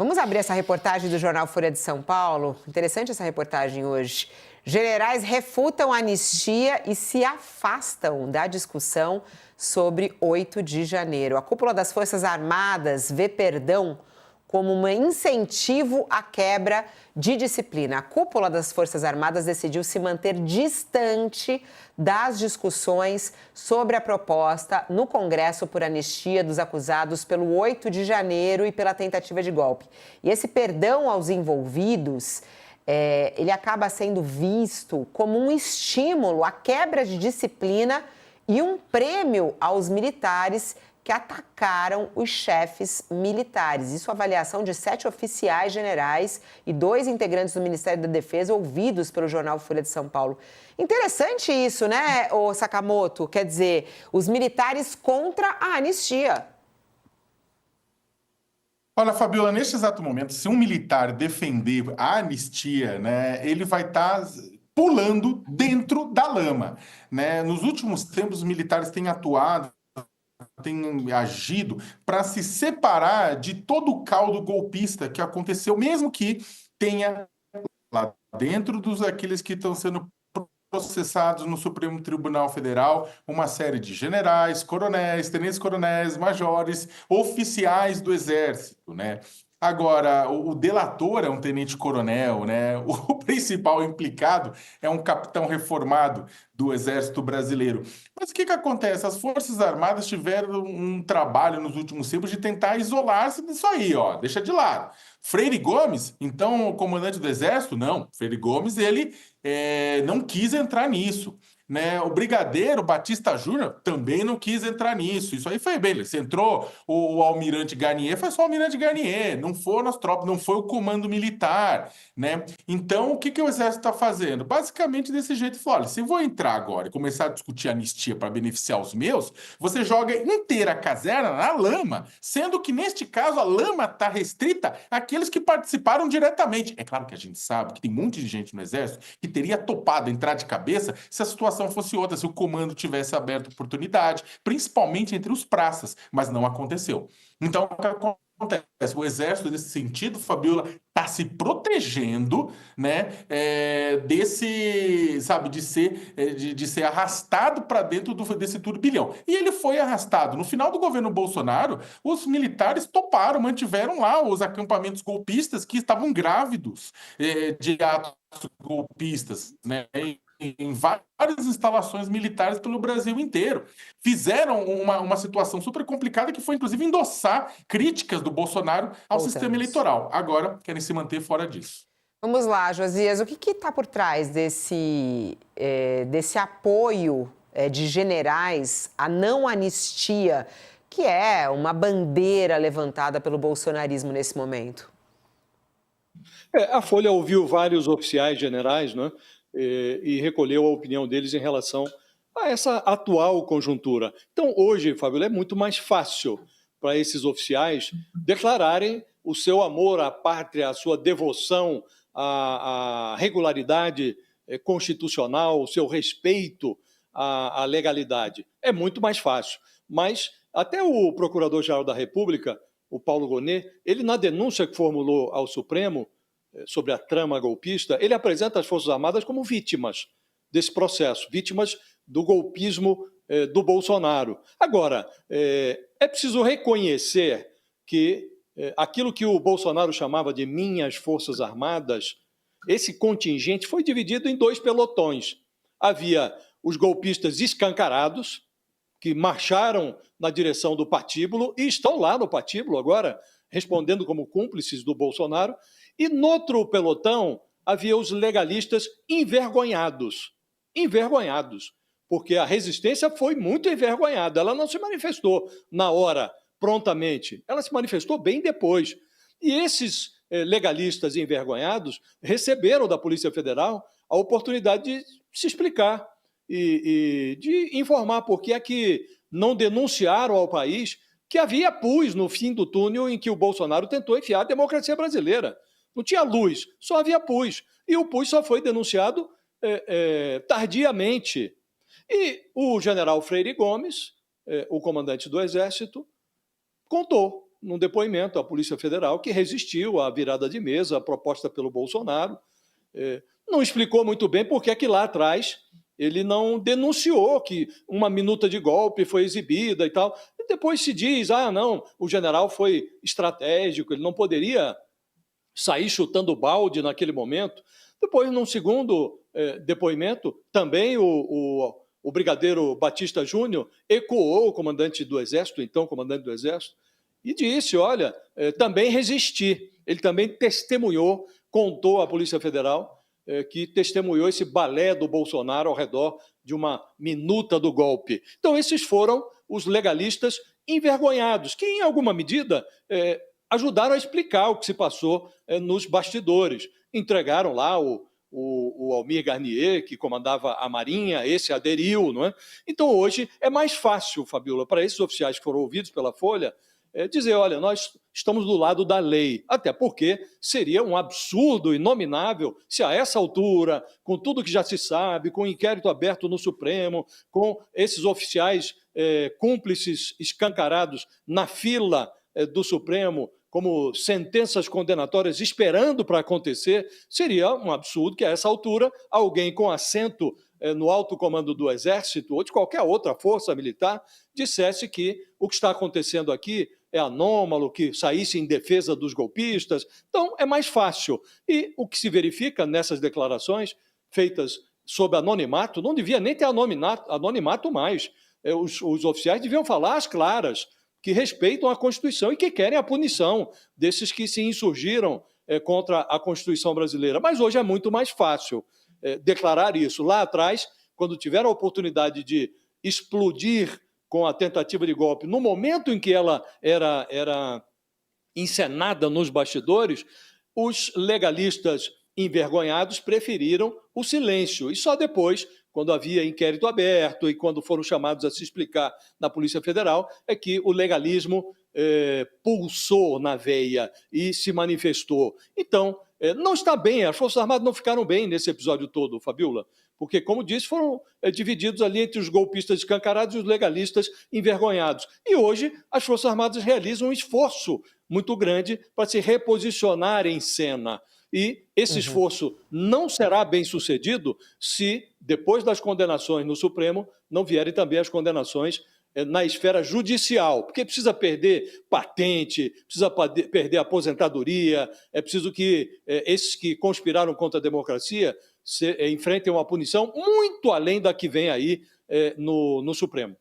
Vamos abrir essa reportagem do jornal Folha de São Paulo. Interessante essa reportagem hoje. Generais refutam a anistia e se afastam da discussão sobre 8 de janeiro. A cúpula das Forças Armadas vê perdão como um incentivo à quebra de disciplina. A cúpula das Forças Armadas decidiu se manter distante das discussões sobre a proposta no Congresso por anistia dos acusados pelo 8 de janeiro e pela tentativa de golpe. E esse perdão aos envolvidos, ele acaba sendo visto como um estímulo à quebra de disciplina e um prêmio aos militares que atacaram os chefes militares. Isso é a avaliação de 7 oficiais generais e 2 integrantes do Ministério da Defesa ouvidos pelo jornal Folha de São Paulo. Interessante isso, né, ô Sakamoto? Quer dizer, os militares contra a anistia. Olha, Fabiola, neste exato momento, se um militar defender a anistia, né, ele vai estar pulando dentro da lama, né? Nos últimos tempos, os militares têm atuado, tem agido para se separar de todo o caldo golpista que aconteceu, mesmo que tenha lá dentro dos aqueles que estão sendo processados no Supremo Tribunal Federal, uma série de generais, coronéis, tenentes-coronéis, majores, oficiais do Exército, né? Agora, o delator é um tenente-coronel, né? O principal implicado é um capitão reformado do Exército Brasileiro. Mas o que acontece? As Forças Armadas tiveram um trabalho nos últimos tempos de tentar isolar-se disso aí, ó, deixa de lado. Freire Gomes, então, o comandante do Exército, não. Freire Gomes, ele não quis entrar nisso. Né? O Brigadeiro Batista Júnior também não quis entrar nisso. Isso aí foi bem. Se entrou o Almirante Garnier, foi só o Almirante Garnier, não foram as tropas, não foi o comando militar. Né? Então, o que o Exército está fazendo? Basicamente desse jeito, olha, se eu vou entrar agora e começar a discutir anistia para beneficiar os meus, você joga inteira a caserna na lama, sendo que neste caso a lama está restrita àqueles que participaram diretamente. É claro que a gente sabe que tem um monte de gente no Exército que teria topado entrar de cabeça se a situação fosse outra, se o comando tivesse aberto oportunidade, principalmente entre os praças, mas não aconteceu. Então, o que acontece? O Exército, nesse sentido, Fabiola, está se protegendo, né, desse, sabe, de ser arrastado para dentro desse turbilhão. E ele foi arrastado. No final do governo Bolsonaro, os militares toparam, mantiveram lá os acampamentos golpistas que estavam grávidos de atos golpistas, né, em várias instalações militares pelo Brasil inteiro. Fizeram uma situação super complicada que foi, inclusive, endossar críticas do Bolsonaro ao sistema eleitoral. Agora, querem se manter fora disso. Vamos lá, Josias. O que está por trás desse apoio de generais à não anistia, que é uma bandeira levantada pelo bolsonarismo nesse momento? A Folha ouviu vários oficiais generais, né? E recolheu a opinião deles em relação a essa atual conjuntura. Então, hoje, Fábio, é muito mais fácil para esses oficiais declararem o seu amor à pátria, a sua devoção à regularidade constitucional, o seu respeito à legalidade. É muito mais fácil. Mas até o Procurador-Geral da República, o Paulo Gonet, ele, na denúncia que formulou ao Supremo, sobre a trama golpista, ele apresenta as Forças Armadas como vítimas desse processo, vítimas do golpismo do Bolsonaro. Agora, é preciso reconhecer que aquilo que o Bolsonaro chamava de minhas Forças Armadas, esse contingente foi dividido em 2 pelotões. Havia os golpistas escancarados, que marcharam na direção do patíbulo e estão lá no patíbulo agora, respondendo como cúmplices do Bolsonaro, e no outro pelotão havia os legalistas envergonhados, porque a resistência foi muito envergonhada, ela não se manifestou na hora, prontamente, ela se manifestou bem depois. E esses legalistas envergonhados receberam da Polícia Federal a oportunidade de se explicar e de informar por que é que não denunciaram ao país que havia pus no fim do túnel em que o Bolsonaro tentou enfiar a democracia brasileira. Não tinha luz, só havia pus. E o pus só foi denunciado tardiamente. E o general Freire Gomes, o comandante do Exército, contou num depoimento à Polícia Federal, que resistiu à virada de mesa proposta pelo Bolsonaro. Não explicou muito bem por que lá atrás ele não denunciou que uma minuta de golpe foi exibida e tal. E depois se diz, não, o general foi estratégico, ele não poderia sair chutando balde naquele momento. Depois, num segundo depoimento, também o brigadeiro Batista Júnior ecoou o comandante do Exército, então comandante do Exército, e disse, olha, também resisti. Ele também testemunhou, contou à Polícia Federal que testemunhou esse balé do Bolsonaro ao redor de uma minuta do golpe. Então, esses foram os legalistas envergonhados, que, em alguma medida, ajudaram a explicar o que se passou nos bastidores. Entregaram lá o Almir Garnier, que comandava a Marinha, esse aderiu, não é? Então, hoje, é mais fácil, Fabiola, para esses oficiais que foram ouvidos pela Folha, dizer, olha, nós estamos do lado da lei, até porque seria um absurdo inominável se a essa altura, com tudo que já se sabe, com o inquérito aberto no Supremo, com esses oficiais cúmplices escancarados na fila do Supremo, como sentenças condenatórias esperando para acontecer, seria um absurdo que a essa altura alguém com assento no alto comando do Exército ou de qualquer outra força militar dissesse que o que está acontecendo aqui é anômalo, que saísse em defesa dos golpistas. Então, é mais fácil. E o que se verifica nessas declarações feitas sob anonimato, não devia nem ter anonimato mais. Os oficiais deviam falar às claras, que respeitam a Constituição e que querem a punição desses que se insurgiram contra a Constituição brasileira. Mas hoje é muito mais fácil declarar isso. Lá atrás, quando tiveram a oportunidade de explodir com a tentativa de golpe, no momento em que ela era encenada nos bastidores, os legalistas envergonhados preferiram o silêncio. E só depois, quando havia inquérito aberto e quando foram chamados a se explicar na Polícia Federal, é que o legalismo pulsou na veia e se manifestou. Então, não está bem, as Forças Armadas não ficaram bem nesse episódio todo, Fabiola, porque, como disse, foram divididos ali entre os golpistas escancarados e os legalistas envergonhados. E hoje as Forças Armadas realizam um esforço muito grande para se reposicionar em cena. E esse esforço não será bem sucedido se, depois das condenações no Supremo, não vierem também as condenações na esfera judicial, porque precisa perder patente, precisa perder aposentadoria, é preciso que esses que conspiraram contra a democracia enfrentem uma punição muito além da que vem aí no Supremo.